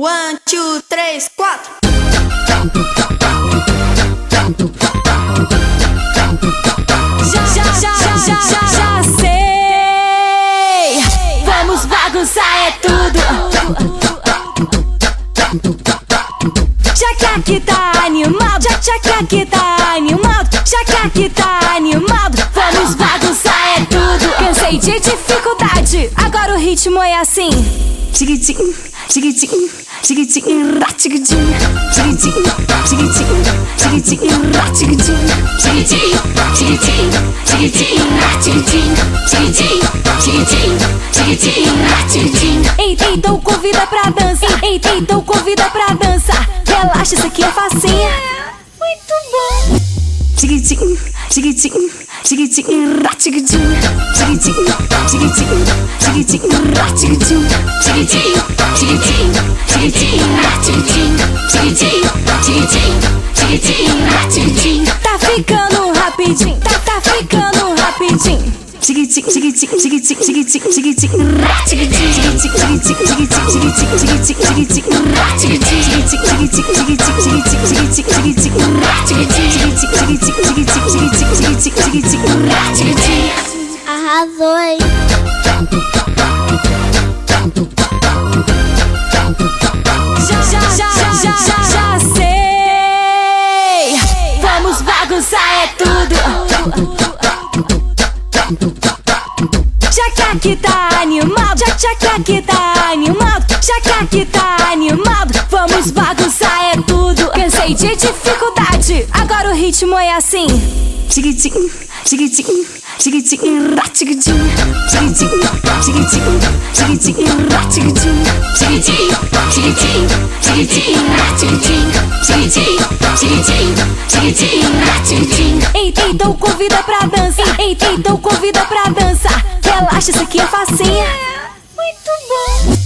1, 2, 3, 4. Já sei. Vamos bagunçar é tudo. Já que aqui tá animado, já que aqui tá animado, já que aqui tá animado, vamos bagunçar é tudo. Cansei de dificuldade, agora o ritmo é assim. Chiquitinho, chiquitinho, chiquitinho, chiquitinho, chiquitinho, chiquitinho, chiquitinho, chiquitinho, chiquitinho, chiquitinho, chiquitinho, chiquitinho, chiquitinho, chiquitinho, chiquitinho. Ei, então convida pra dança. Ei, então convida pra dança. Relaxa, isso aqui é facinha. Muito bom. Chiquitinho, chiquitinho, chiquitinho, chiquitinho, chiquitinho, chiquitinho, chiquitinho, chiquitinho, chiquitinho, chiquitinho, chiquitinho, chiquitinho, chiquitinho, chiquitinho, chiquitinho. Tá ficando rapidinho, tá ficando rapidinho. Chiquitinho, chiquitinho, chiquitinho, chiquitinho, chiquitinho, chiquitinho, chiquitinho, chiquitinho, chiquitinho, chiquitinho, chiquitinho, Arrasou aí. Já sei. Vamos bagunçar é tudo. Já que aqui tá animado, já que aqui tá animado, já que aqui tá animado, vamos bagunçar é tudo. Cansei de dificuldade, agora o ritmo é assim. Chiquitinho, chiquitinho, chiquitinho, chiquitinho, chiquitinho, chiquitinho, chiquitinho, chiquitinho, chiquitinho, chiquitinho, chiquitinho, chiquitinho, chiquitinho, chiquitinho, chiquitinho. Ei, então convida pra dança. Ei, então convida pra dança. Relaxa, isso aqui é facinha. Muito bom.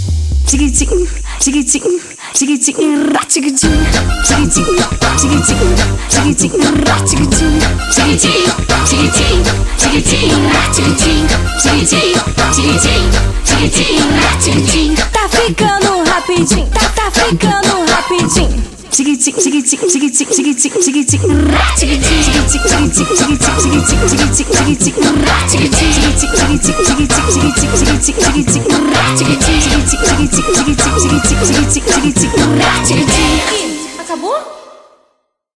Chiquitinho, chiquitinho, chiquitinho, chiquitinho, chiquitinho, chiquitinho, chiquitinho, chiquitinho, chiquitinho, chiquitinho, chiquitinho, chiquitinho, chiquitinho, chiquitinho, chiquitinho. Tá ficando rapidinho, tá ficando rapidinho. Chiquitinho, chiquitinho, chiquitinho, chiquitinho, chiquitinho, chiquitinho, chiquitinho, chiquitinho, chiquitinho, chiquitinho, chiquitinho, chiquitinho. Acabou?